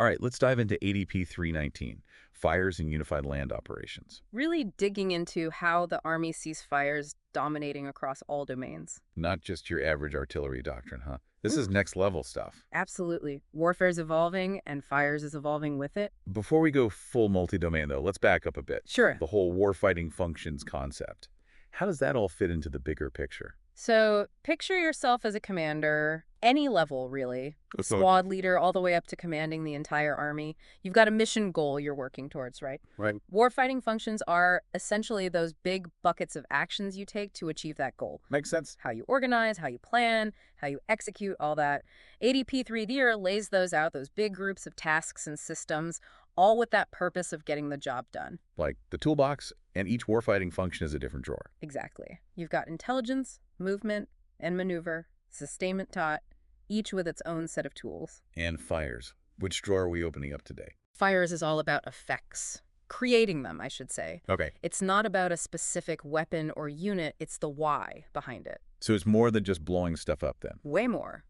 All right, let's dive into ADP 319, Fires in Unified Land Operations. Really digging into how the Army sees fires dominating across all domains. Not just your average artillery doctrine, huh? This is Mm, next level stuff. absolutely. Warfare's evolving, and fires is evolving with it. Before we go full multi-domain, though, let's back up a bit. Sure. The whole warfighting functions concept. How does that all fit into the bigger picture? So picture yourself as a commander, any level, really. So- Squad leader, all the way up to commanding the entire army. You've got a mission goal you're working towards, right? Right. Warfighting functions are essentially those big buckets of actions you take to achieve that goal. Makes sense. How you organize, how you plan, how you execute, all that. ADP 3D lays those out, those big groups of tasks and systems, all with that purpose of getting the job done. Like the toolbox, and each warfighting function is a different drawer. Exactly. You've got intelligence, movement, and maneuver, sustainment taught, each with its own set of tools. And fires. Which drawer are we opening up today? Fires is all about effects. Creating them, I should say. Okay. It's not about a specific weapon or unit, it's the why behind it. So it's more than just blowing stuff up then. Way more.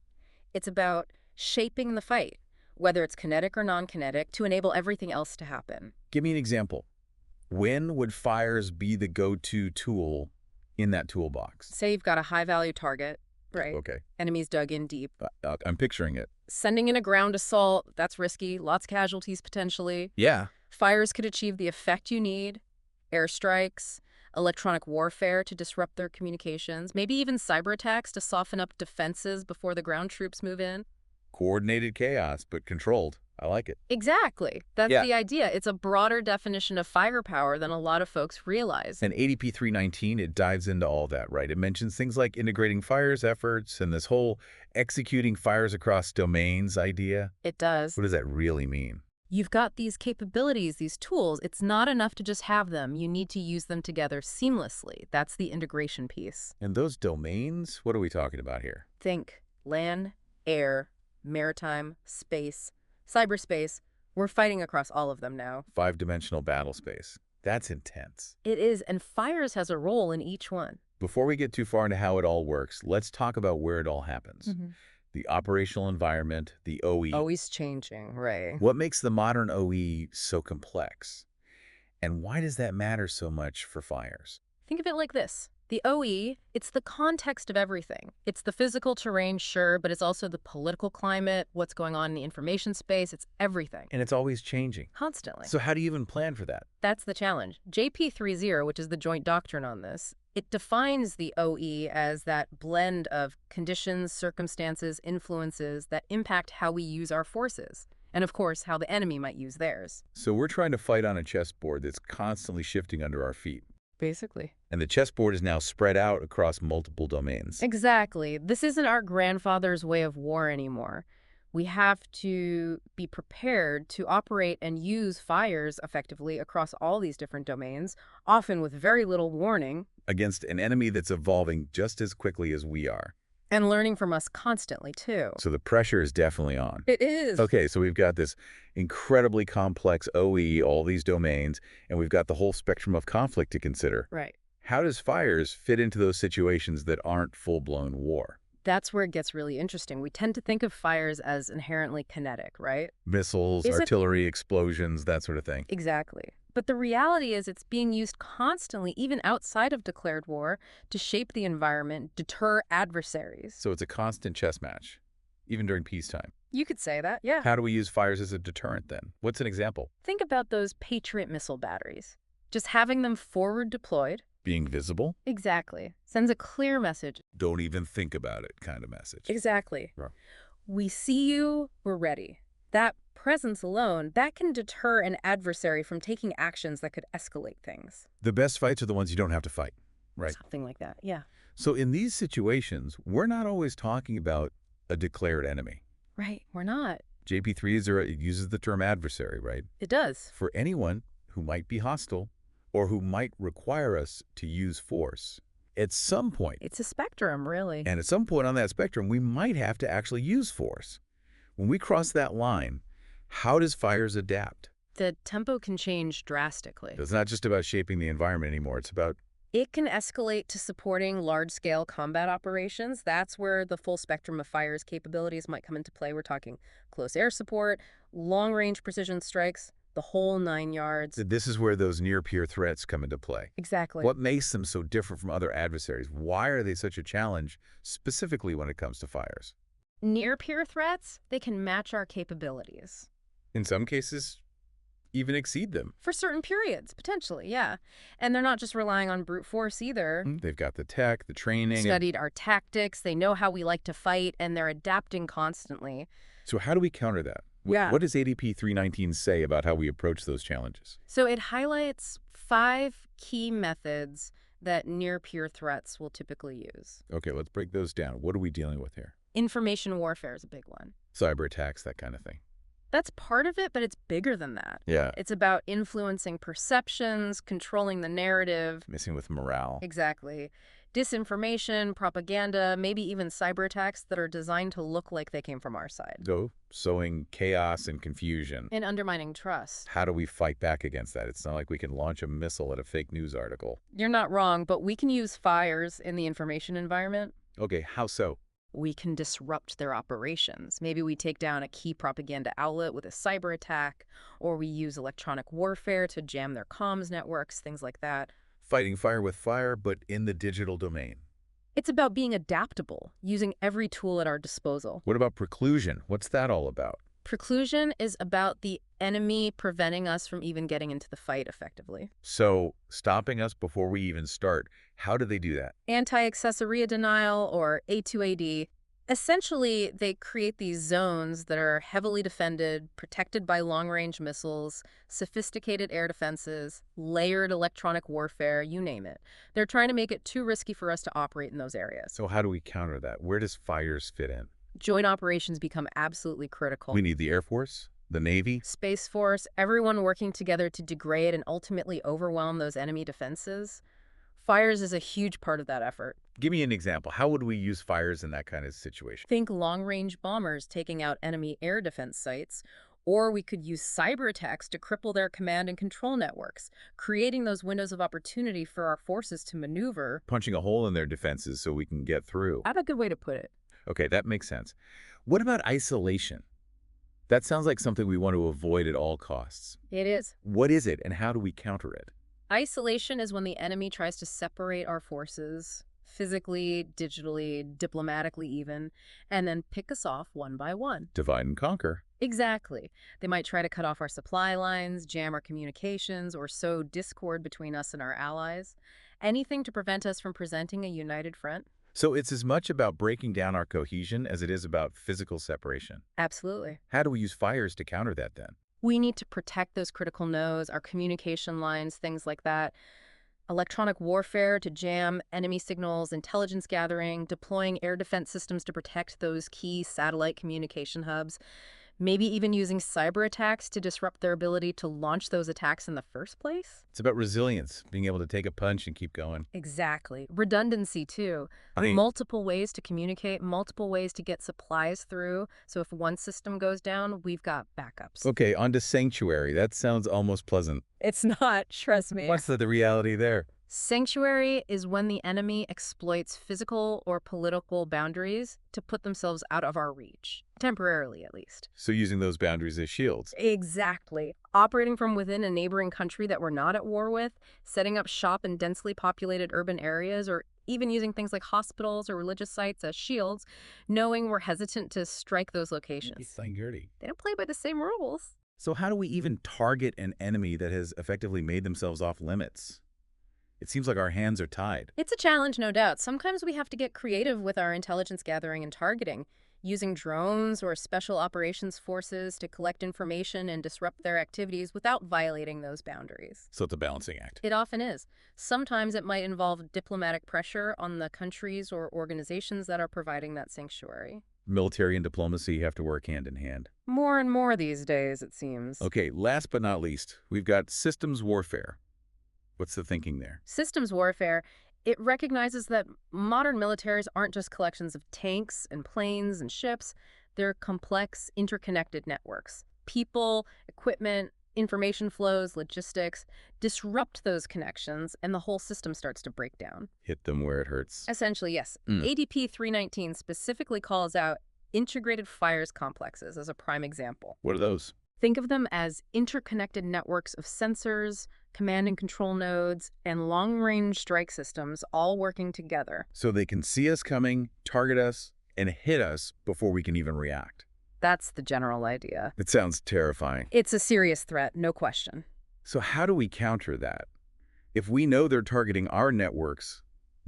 It's about shaping the fight, whether it's kinetic or non-kinetic, to enable everything else to happen. Give me an example. When would fires be the go-to tool in that toolbox? Say you've got a high-value target, right? Okay. Enemies dug in deep. I'm picturing it. Sending in a ground assault, that's risky, lots of casualties potentially. Yeah. Fires could achieve the effect you need, airstrikes, electronic warfare to disrupt their communications, maybe even cyber attacks to soften up defenses before the ground troops move in. Coordinated chaos, but controlled. I like it. Exactly. That's Yeah. the idea. It's a broader definition of firepower than a lot of folks realize. And ADP 319, it dives into all that, right? It mentions things like integrating fires efforts and this whole executing fires across domains idea. It does. What does that really mean? You've got these capabilities, these tools. It's not enough to just have them. You need to use them together seamlessly. That's the integration piece. And those domains, what are we talking about here? Think land, air, maritime, space, cyberspace. We're fighting across all of them now. 5-dimensional battle space. That's intense. It is, and fires has a role in each one. Before we get too far into how it all works, let's talk about where it all happens. The operational environment, the OE. Always changing, right? What makes the modern OE so complex? And why does that matter so much for fires? Think of it like this. The OE, it's the context of everything. It's the physical terrain, sure, but it's also the political climate, what's going on in the information space, it's everything. And it's always changing. Constantly. So how do you even plan for that? That's the challenge. JP30, which is the joint doctrine on this, it defines the OE as that blend of conditions, circumstances, influences that impact how we use our forces. And of course, how the enemy might use theirs. So we're trying to fight on a chessboard that's constantly shifting under our feet. Basically. And the chessboard is now spread out across multiple domains. Exactly. This isn't our grandfather's way of war anymore. We have to be prepared to operate and use fires effectively across all these different domains, often with very little warning. Against an enemy that's evolving just as quickly as we are. And learning from us constantly, too. So the pressure is definitely on. It is. Okay, so we've got this incredibly complex OE, all these domains, and we've got the whole spectrum of conflict to consider. Right. How does fires fit into those situations that aren't full-blown war? That's where it gets really interesting. We tend to think of fires as inherently kinetic, right? Missiles, Is it- artillery, explosions, that sort of thing. Exactly. But the reality is it's being used constantly, even outside of declared war, to shape the environment, deter adversaries. So it's a constant chess match, even during peacetime. You could say that, yeah. How do we use fires as a deterrent then? What's an example? Think about those Patriot missile batteries. Just having them forward deployed. Being visible? Exactly. Sends a clear message. Don't even think about it kind of message. Exactly. Right. We see you, we're ready. That presence alone, that can deter an adversary from taking actions that could escalate things. The best fights are the ones you don't have to fight, right? Something like that, yeah. So in these situations, we're not always talking about a declared enemy. Right, we're not. JP3 it uses the term adversary, right? It does. For anyone who might be hostile or who might require us to use force at some point. It's a spectrum, really. And at some point on that spectrum, we might have to actually use force. When we cross that line, how does fires adapt? The tempo can change drastically. It's not just about shaping the environment anymore. It's about It can escalate to supporting large-scale combat operations. That's where the full spectrum of fire's capabilities might come into play. We're talking close air support, long-range precision strikes, the whole 9 yards. This is where those near-peer threats come into play. Exactly. What makes them so different from other adversaries? Why are they such a challenge, specifically when it comes to fires? Near-peer threats, they can match our capabilities. In some cases, even exceed them. For certain periods, potentially, yeah. And they're not just relying on brute force either. They've got the tech, the training. Studied our tactics, they know how we like to fight, and they're adapting constantly. So how do we counter that? Yeah. What does ADP 319 say about how we approach those challenges? So it highlights 5 key methods that near-peer threats will typically use. Okay, let's break those down. What are we dealing with here? Information warfare is a big one. Cyber attacks, that kind of thing. That's part of it, but it's bigger than that. Yeah. It's about influencing perceptions, controlling the narrative. Messing with morale. Exactly. Disinformation, propaganda, maybe even cyber attacks that are designed to look like they came from our side. So, sowing chaos and confusion. And undermining trust. How do we fight back against that? It's not like we can launch a missile at a fake news article. You're not wrong, but we can use fires in the information environment. Okay, how so? We can disrupt their operations. Maybe we take down a key propaganda outlet with a cyber attack, or we use electronic warfare to jam their comms networks, things like that. Fighting fire with fire, but in the digital domain. It's about being adaptable, using every tool at our disposal. What about preclusion? What's that all about? Preclusion is about the enemy preventing us from even getting into the fight effectively. So, stopping us before we even start. How do they do that? Anti-accessoria denial, or A2AD. Essentially, they create these zones that are heavily defended, protected by long-range missiles, sophisticated air defenses, layered electronic warfare, you name it. They're trying to make it too risky for us to operate in those areas. So how do we counter that? Where does fires fit in? Joint operations become absolutely critical. We need the Air Force, the Navy. Space Force, everyone working together to degrade and ultimately overwhelm those enemy defenses. Fires is a huge part of that effort. Give me an example. How would we use fires in that kind of situation? Think long-range bombers taking out enemy air defense sites, or we could use cyber attacks to cripple their command and control networks, creating those windows of opportunity for our forces to maneuver. Punching a hole in their defenses so we can get through. That's a good way to put it. Okay, that makes sense. What about isolation? That sounds like something we want to avoid at all costs. It is. What is it, and how do we counter it? Isolation is when the enemy tries to separate our forces, physically, digitally, diplomatically even, and then pick us off one by one. Divide and conquer. Exactly. They might try to cut off our supply lines, jam our communications, or sow discord between us and our allies. Anything to prevent us from presenting a united front. So it's as much about breaking down our cohesion as it is about physical separation. Absolutely. How do we use fires to counter that then? We need to protect those critical nodes, our communication lines, things like that. Electronic warfare to jam enemy signals, intelligence gathering, deploying air defense systems to protect those key satellite communication hubs. Maybe even using cyber attacks to disrupt their ability to launch those attacks in the first place? It's about resilience, being able to take a punch and keep going. Exactly. Redundancy, too. Multiple ways to communicate, multiple ways to get supplies through. So if one system goes down, we've got backups. Okay, on to sanctuary. That sounds almost pleasant. It's not, trust me. What's the reality there? Sanctuary is when the enemy exploits physical or political boundaries to put themselves out of our reach, temporarily at least. So using those boundaries as shields. Exactly. Operating from within a neighboring country that we're not at war with, setting up shop in densely populated urban areas, or even using things like hospitals or religious sites as shields, knowing we're hesitant to strike those locations. They don't play by the same rules. So how do we even target an enemy that has effectively made themselves off limits? It seems like our hands are tied. It's a challenge, no doubt. Sometimes we have to get creative with our intelligence gathering and targeting, using drones or special operations forces to collect information and disrupt their activities without violating those boundaries. So it's a balancing act. It often is. Sometimes it might involve diplomatic pressure on the countries or organizations that are providing that sanctuary. Military and diplomacy have to work hand in hand. More and more these days, it seems. Okay, last but not least, we've got systems warfare. What's the thinking there? Systems warfare, it recognizes that modern militaries aren't just collections of tanks and planes and ships. They're complex, interconnected networks. People, equipment, Information flows, logistics, disrupt those connections, and the whole system starts to break down. Hit them where it hurts. Essentially, yes. Mm. ADP 319 specifically calls out integrated fires complexes as a prime example. What are those? Think of them as interconnected networks of sensors, command and control nodes, and long-range strike systems all working together. So they can see us coming, target us, and hit us before we can even react. That's the general idea. It sounds terrifying. It's a serious threat, no question. So how do we counter that? If we know they're targeting our networks,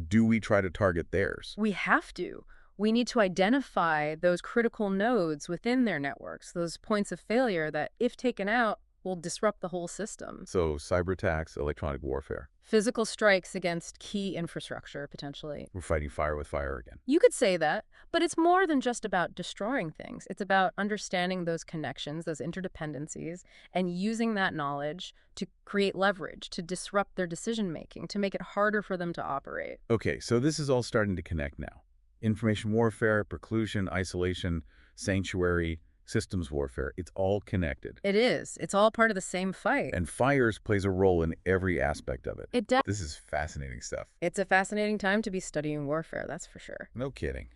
do we try to target theirs? We have to. We need to identify those critical nodes within their networks, those points of failure that, if taken out, will disrupt the whole system. So cyber attacks, electronic warfare. Physical strikes against key infrastructure, potentially. We're fighting fire with fire again. You could say that, but it's more than just about destroying things. It's about understanding those connections, those interdependencies, and using that knowledge to create leverage, to disrupt their decision-making, to make it harder for them to operate. Okay, so this is all starting to connect now. Information warfare, preclusion, isolation, sanctuary, systems warfare, it's all connected. It is. It's all part of the same fight. And fires plays a role in every aspect of it. It does. This is fascinating stuff. It's a fascinating time to be studying warfare, that's for sure. No kidding.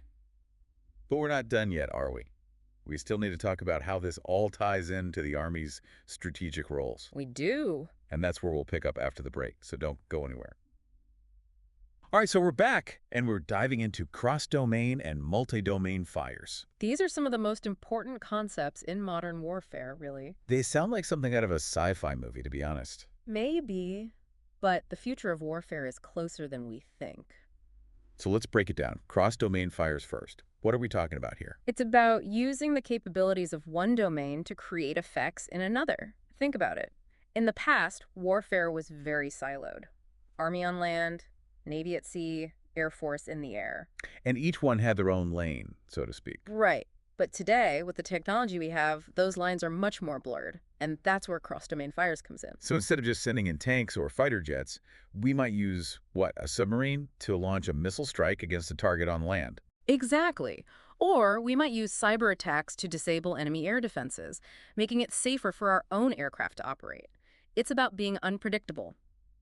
But we're not done yet, are we? We still need to talk about how this all ties into the Army's strategic roles. We do. And that's where we'll pick up after the break, so don't go anywhere. All right, so we're back, and we're diving into cross-domain and multi-domain fires. These are some of the most important concepts in modern warfare, really. They sound like something out of a sci-fi movie, to be honest. Maybe, but the future of warfare is closer than we think. So let's break it down. Cross-domain fires first. What are we talking about here? It's about using the capabilities of one domain to create effects in another. Think about it. In the past, warfare was very siloed. Army on land, Navy at sea, Air Force in the air. And each one had their own lane, so to speak. Right. But today, with the technology we have, those lines are much more blurred. And that's where cross-domain fires comes in. So instead of just sending in tanks or fighter jets, we might use, what, a submarine to launch a missile strike against a target on land? Exactly. Or we might use cyber attacks to disable enemy air defenses, making it safer for our own aircraft to operate. It's about being unpredictable,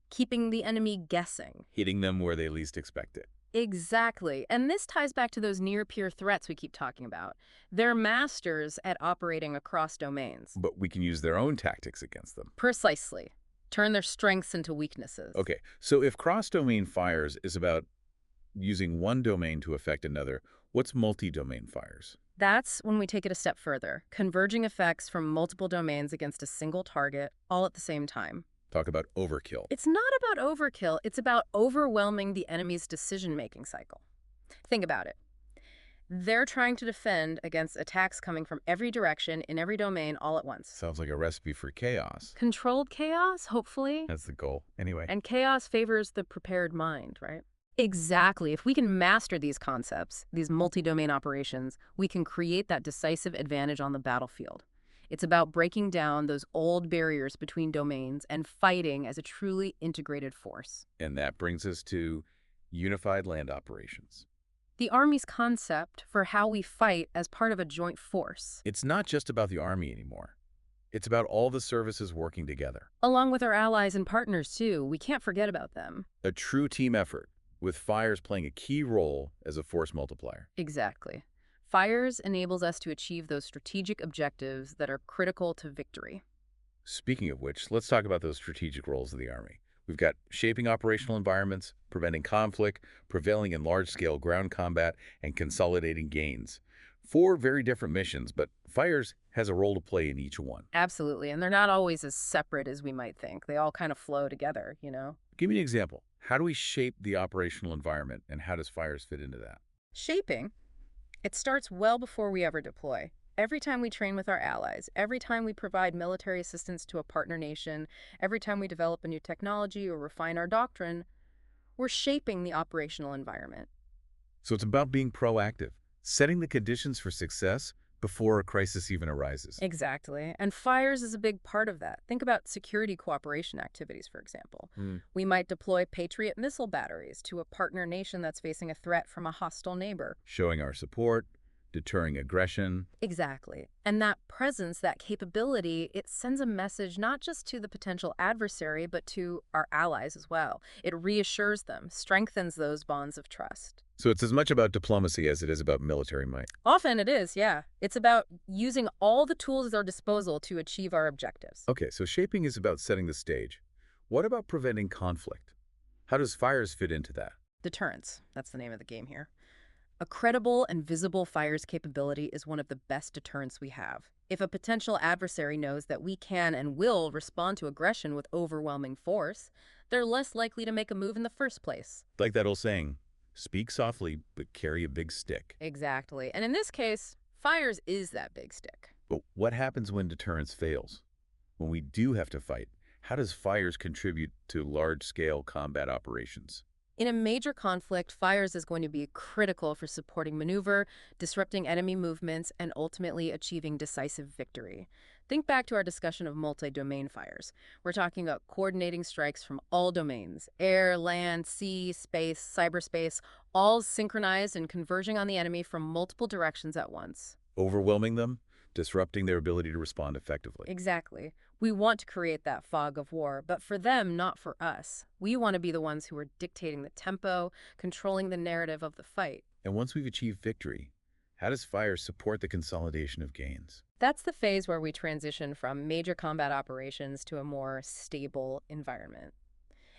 keeping the enemy guessing. Hitting them where they least expect it. Exactly. And this ties back to those near-peer threats we keep talking about. They're masters at operating across domains. But we can use their own tactics against them. Precisely. Turn their strengths into weaknesses. Okay, so if cross-domain fires is about using one domain to affect another, what's multi-domain fires? That's when we take it a step further, converging effects from multiple domains against a single target, all at the same time. Talk about overkill. It's not about overkill, it's about overwhelming the enemy's decision-making cycle. Think about it. They're trying to defend against attacks coming from every direction, in every domain, all at once. Sounds like a recipe for chaos. Controlled chaos, hopefully. That's the goal. Anyway. And chaos favors the prepared mind, right? Exactly. If we can master these concepts, these multi-domain operations, we can create that decisive advantage on the battlefield. It's about breaking down those old barriers between domains and fighting as a truly integrated force. And that brings us to unified land operations. The Army's concept for how we fight as part of a joint force. It's not just about the Army anymore. It's about all the services working together. Along with our allies and partners, too. We can't forget about them. A true team effort, with fires playing a key role as a force multiplier. Exactly. Fires enables us to achieve those strategic objectives that are critical to victory. Speaking of which, let's talk about those strategic roles of the Army. We've got shaping operational environments, preventing conflict, prevailing in large-scale ground combat, and consolidating gains. 4 very different missions, but fires has a role to play in each one. Absolutely, and they're not always as separate as we might think. They all kind of flow together, you know? Give me an example. How do we shape the operational environment, and how does fires fit into that? Shaping. It starts well before we ever deploy. Every time we train with our allies, every time we provide military assistance to a partner nation, every time we develop a new technology or refine our doctrine, we're shaping the operational environment. So it's about being proactive, setting the conditions for success before a crisis even arises. Exactly. And fires is a big part of that. Think about security cooperation activities, for example. We might deploy Patriot missile batteries to a partner nation that's facing a threat from a hostile neighbor. Showing our support, deterring aggression. Exactly. And that presence, that capability, it sends a message not just to the potential adversary, but to our allies as well. It reassures them, strengthens those bonds of trust. So it's as much about diplomacy as it is about military might. Often it is, yeah. It's about using all the tools at our disposal to achieve our objectives. Okay, so shaping is about setting the stage. What about preventing conflict? How does fires fit into that? Deterrence, that's the name of the game here. A credible and visible fires capability is one of the best deterrents we have. If a potential adversary knows that we can and will respond to aggression with overwhelming force, they're less likely to make a move in the first place. Like that old saying, speak softly, but carry a big stick. Exactly. And in this case, fires is that big stick. But what happens when deterrence fails? When we do have to fight, how does fires contribute to large-scale combat operations? In a major conflict, fires is going to be critical for supporting maneuver, disrupting enemy movements, and ultimately achieving decisive victory. Think back to our discussion of multi-domain fires. We're talking about coordinating strikes from all domains, air, land, sea, space, cyberspace, all synchronized and converging on the enemy from multiple directions at once. Overwhelming them, disrupting their ability to respond effectively. Exactly. We want to create that fog of war, but for them, not for us. We want to be the ones who are dictating the tempo, controlling the narrative of the fight. And once we've achieved victory, how does fire support the consolidation of gains? That's the phase where we transition from major combat operations to a more stable environment.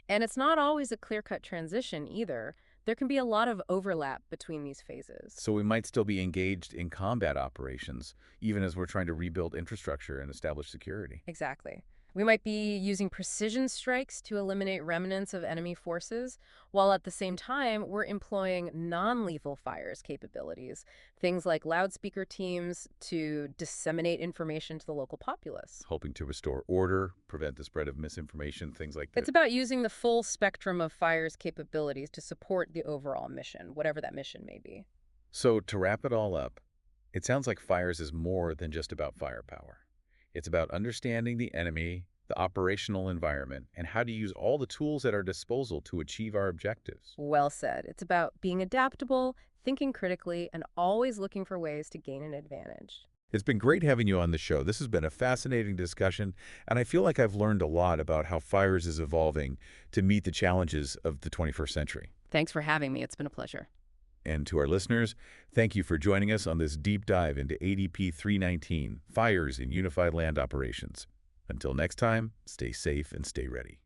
And it's not always a clear-cut transition either. There can be a lot of overlap between these phases. So we might still be engaged in combat operations, even as we're trying to rebuild infrastructure and establish security. Exactly. We might be using precision strikes to eliminate remnants of enemy forces, while at the same time, we're employing non-lethal fires capabilities, things like loudspeaker teams to disseminate information to the local populace. Hoping to restore order, prevent the spread of misinformation, things like that. It's about using the full spectrum of fires capabilities to support the overall mission, whatever that mission may be. So to wrap it all up, it sounds like fires is more than just about firepower. It's about understanding the enemy, the operational environment, and how to use all the tools at our disposal to achieve our objectives. Well said. It's about being adaptable, thinking critically, and always looking for ways to gain an advantage. It's been great having you on the show. This has been a fascinating discussion, and I feel like I've learned a lot about how fires is evolving to meet the challenges of the 21st century. Thanks for having me. It's been a pleasure. And to our listeners, thank you for joining us on this deep dive into ADP 319, Fires in Unified Land Operations. Until next time, stay safe and stay ready.